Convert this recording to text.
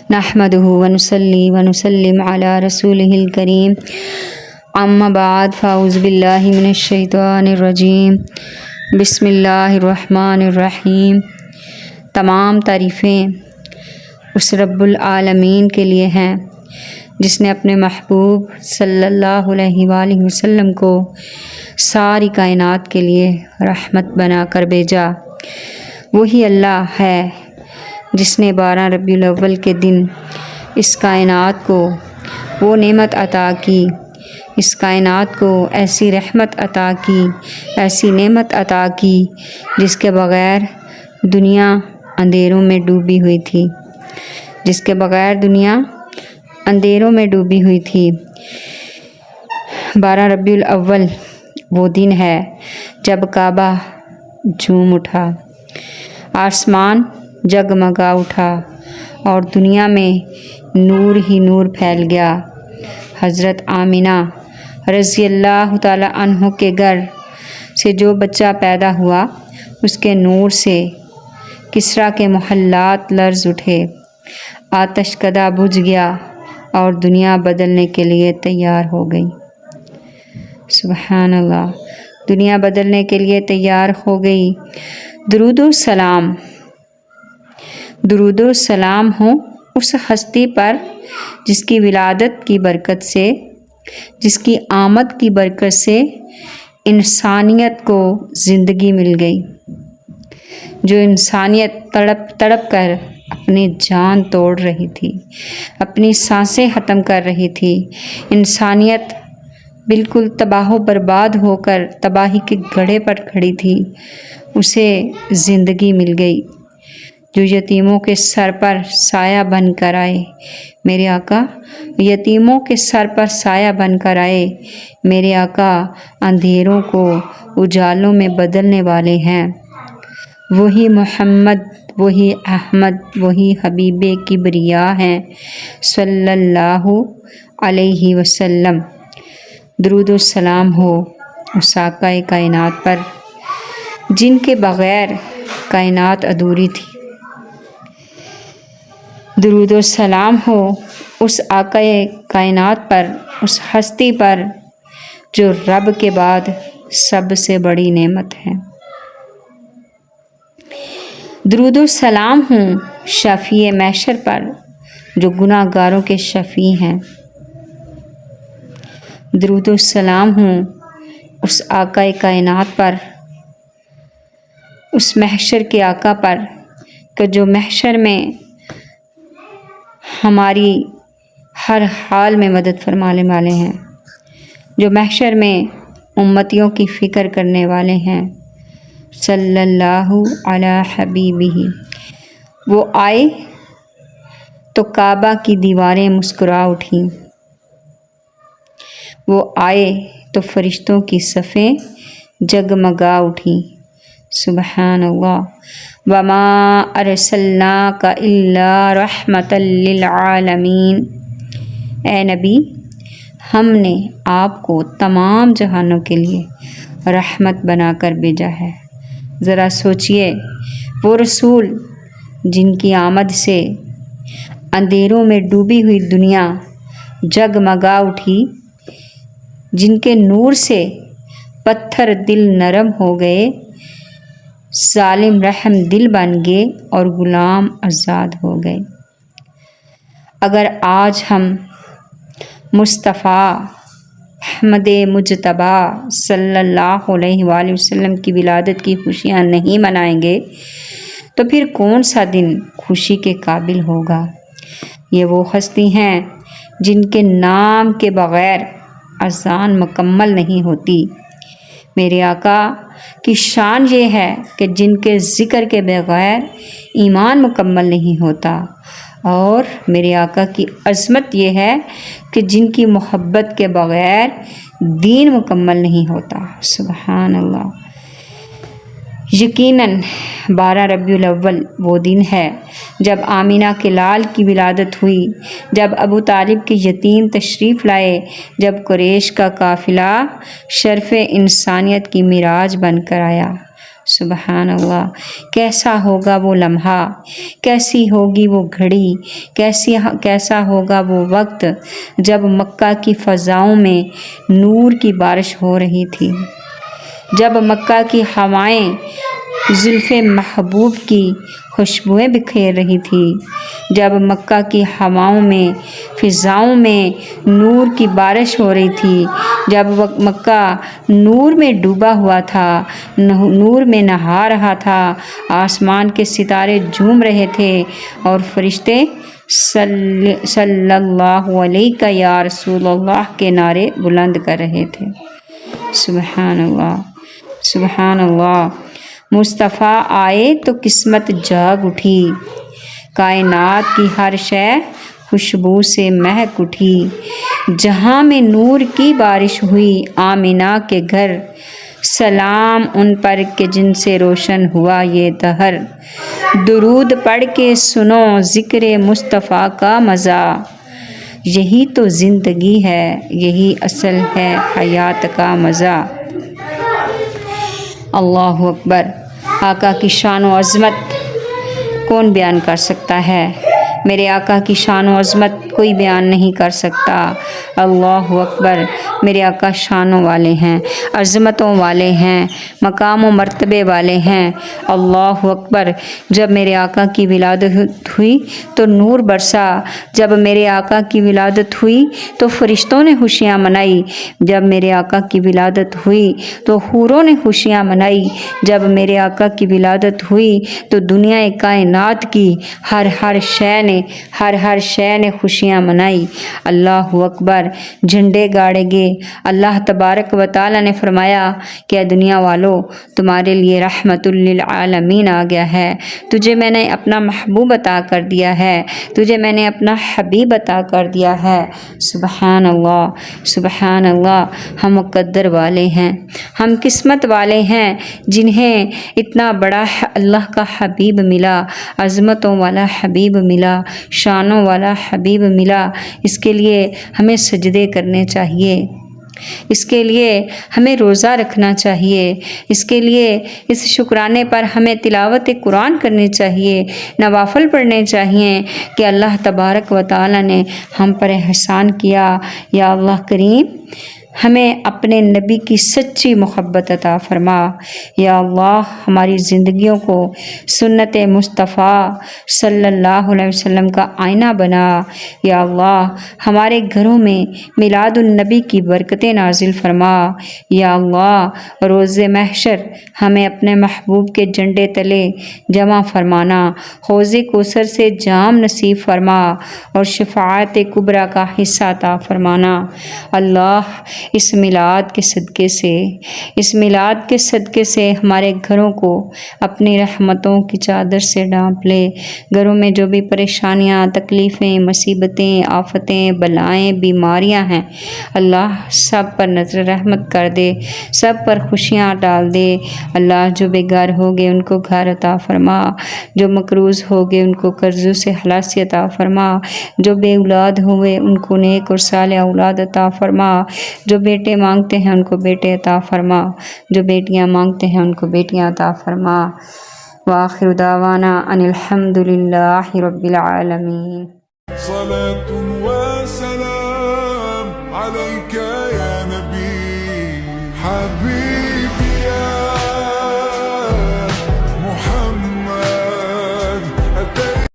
نحمده ونصلي ونسلم على رسوله الكريم اما بعد فاعوذ باللہ من الشیطان الرجیم بسم اللہ الرحمن الرحیم۔ تمام تعریفیں اس رب العالمین کے لیے ہیں جس نے اپنے محبوب صلی اللہ علیہ وآلہ وسلم کو ساری کائنات کے لیے رحمت بنا کر بھیجا۔ وہی اللہ ہے جس نے 12 ربیع الاول کے دن اس کائنات کو وہ نعمت عطا کی، اس کائنات کو ایسی رحمت عطا کی، ایسی نعمت عطا کی جس کے بغیر دنیا اندھیروں میں ڈوبی ہوئی تھی، جس کے بغیر دنیا اندھیروں میں ڈوبی ہوئی تھی۔ 12 ربیع الاول وہ دن ہے جب کعبہ جھوم اٹھا، آسمان جگمگا اٹھا اور دنیا میں نور ہی نور پھیل گیا۔ حضرت آمینہ رضی اللہ تعالی عنہ کے گھر سے جو بچہ پیدا ہوا اس کے نور سے کسریٰ کے محلات لرز اٹھے، آتش کدہ بجھ گیا اور دنیا بدلنے کے لیے تیار ہو گئی۔ سبحان اللہ، دنیا بدلنے کے لیے تیار ہو گئی۔ درود و سلام، درود و سلام ہو اس ہستی پر جس کی ولادت کی برکت سے، جس کی آمد کی برکت سے انسانیت کو زندگی مل گئی، جو انسانیت تڑپ تڑپ کر اپنی جان توڑ رہی تھی، اپنی سانسیں ختم کر رہی تھی۔ انسانیت بالکل تباہ و برباد ہو کر تباہی کے گڑھے پر کھڑی تھی، اسے زندگی مل گئی۔ جو یتیموں کے سر پر سایہ بن کر آئے، میرے آقا یتیموں کے سر پر سایہ بن کر آئے، میرے آقا اندھیروں کو اجالوں میں بدلنے والے ہیں۔ وہی محمد، وہی احمد، وہی حبیب کبریا ہیں صلی اللہ علیہ وسلم۔ درود و سلام ہو اس آقا کائنات پر جن کے بغیر کائنات ادھوری تھی۔ درود و سلام ہو اس آقا کائنات پر، اس ہستی پر جو رب کے بعد سب سے بڑی نعمت ہے۔ درود و سلام ہو شفیع محشر پر جو گناہ گاروں کے شفیع ہیں۔ درود و سلام ہو اس آقا کائنات پر، اس محشر کے آقا پر کہ جو محشر میں ہماری ہر حال میں مدد فرمانے والے ہیں، جو محشر میں امتیوں کی فکر کرنے والے ہیں۔ صلی اللہ علی حبیبہ۔ وہ آئے تو کعبہ کی دیواریں مسکرا اٹھیں، وہ آئے تو فرشتوں کی صفیں جگمگا اٹھیں۔ سبحان اللہ۔ وما ارسلناک الا رحمۃ للعالمین۔ اے نبی، ہم نے آپ کو تمام جہانوں کے لیے رحمت بنا کر بھیجا ہے۔ ذرا سوچئے، وہ رسول جن کی آمد سے اندھیروں میں ڈوبی ہوئی دنیا جگمگا اٹھی، جن کے نور سے پتھر دل نرم ہو گئے، ظالم رحم دل بن گئے اور غلام آزاد ہو گئے۔ اگر آج ہم مصطفیٰ احمد مجتبیٰ صلی اللہ علیہ وآلہ وسلم کی ولادت کی خوشیاں نہیں منائیں گے تو پھر کون سا دن خوشی کے قابل ہوگا؟ یہ وہ ہستی ہیں جن کے نام کے بغیر اذان مکمل نہیں ہوتی۔ میرے آقا کی شان یہ ہے کہ جن کے ذکر کے بغیر ایمان مکمل نہیں ہوتا، اور میرے آقا کی عظمت یہ ہے کہ جن کی محبت کے بغیر دین مکمل نہیں ہوتا۔ سبحان اللہ۔ یقیناً 12 ربیع الاول وہ دن ہے جب آمینہ کے لال کی ولادت ہوئی، جب ابو طالب کے یتیم تشریف لائے، جب قریش کا قافلہ شرف انسانیت کی معراج بن کر آیا۔ سبحان اللہ، کیسا ہوگا وہ لمحہ، کیسی ہوگی وہ گھڑی، کیسا ہوگا وہ وقت جب مکہ کی فضاؤں میں نور کی بارش ہو رہی تھی، جب مکہ کی ہوائیں زلف محبوب کی خوشبوئیں بکھیر رہی تھی، جب مکہ کی ہواؤں میں فضاؤں میں نور کی بارش ہو رہی تھی، جب مکہ نور میں ڈوبا ہوا تھا، نور میں نہا رہا تھا، آسمان کے ستارے جھوم رہے تھے اور فرشتے صلی اللہ علیہ یا رسول اللہ کے نعرے بلند کر رہے تھے۔ سبحان اللہ، سبحان اللہ۔ مصطفیٰ آئے تو قسمت جاگ اٹھی، کائنات کی ہر شے خوشبو سے مہک اٹھی، جہاں میں نور کی بارش ہوئی آمینہ کے گھر، سلام ان پر کہ جن سے روشن ہوا یہ دہر، درود پڑھ کے سنو ذکر مصطفیٰ کا مزہ، یہی تو زندگی ہے، یہی اصل ہے حیات کا مزہ۔ اللہ اکبر۔ آقا کی شان و عظمت کون بیان کر سکتا ہے؟ میرے آقا کی شان و عظمت کوئی بیان نہیں کر سکتا۔ اللہ اکبر۔ میرے آقا شانوں والے ہیں، عظمتوں والے ہیں، مقام و مرتبے والے ہیں۔ اللہ اکبر۔ جب میرے آقا کی ولادت ہوئی تو نور برسا، جب میرے آقا کی ولادت ہوئی تو فرشتوں نے خوشیاں منائی، جب میرے آقا کی ولادت ہوئی تو حوروں نے خوشیاں منائی، جب میرے آقا کی ولادت ہوئی تو دنیا کائنات کی ہر شے نے خوشیاں منائی۔ اللہ اکبر۔ جھنڈے گاڑے گے۔ اللہ تبارک و تعالیٰ نے فرمایا کہ اے دنیا والو، تمہارے لیے رحمت للعالمین آ گیا ہے، تجھے میں نے اپنا محبوب عطا کر دیا ہے، تجھے میں نے اپنا حبیب عطا کر دیا ہے۔ سبحان اللہ، سبحان اللہ۔ ہم مقدر والے ہیں، ہم قسمت والے ہیں جنہیں اتنا بڑا اللہ کا حبیب ملا، عظمتوں والا حبیب ملا، شانوں والا حبیب ملا۔ اس کے لیے ہمیں سجدے کرنے چاہیے، اس کے لیے ہمیں روزہ رکھنا چاہیے، اس کے لیے اس شکرانے پر ہمیں تلاوت قرآن کرنی چاہیے، نوافل پڑھنے چاہیے کہ اللہ تبارک و تعالیٰ نے ہم پر احسان کیا۔ یا اللہ کریم، ہمیں اپنے نبی کی سچی محبت عطا فرما۔ یا اللہ، ہماری زندگیوں کو سنت مصطفیٰ صلی اللہ علیہ وسلم کا آئینہ بنا۔ یا اللہ، ہمارے گھروں میں میلاد النبی کی برکتیں نازل فرما۔ یا اللہ، روز محشر ہمیں اپنے محبوب کے جھنڈے تلے جمع فرمانا، حوض کوثر سے جام نصیب فرما اور شفاعت کبریٰ کا حصہ عطا فرمانا۔ اللہ، اس میلاد کے صدقے سے ہمارے گھروں کو اپنی رحمتوں کی چادر سے ڈھانپ لے۔ گھروں میں جو بھی پریشانیاں، تکلیفیں، مصیبتیں، آفتیں، بلائیں، بیماریاں ہیں، اللہ سب پر نظر رحمت کر دے، سب پر خوشیاں ڈال دے۔ اللہ، جو بے گھر ہو گئے ان کو گھر عطا فرما، جو مقروض ہو گئے ان کو قرضوں سے خلاصی عطا فرما، جو بے اولاد ہوئے ان کو نیک اور صالح اولاد عطا فرما، جو بیٹے مانگتے ہیں ان کو بیٹے عطا فرما، جو بیٹیاں مانگتے ہیں ان کو بیٹیاں عطا فرما۔ وآخر دعوانا ان الحمد للہ رب العالمین۔ صلاة و سلام علیکہ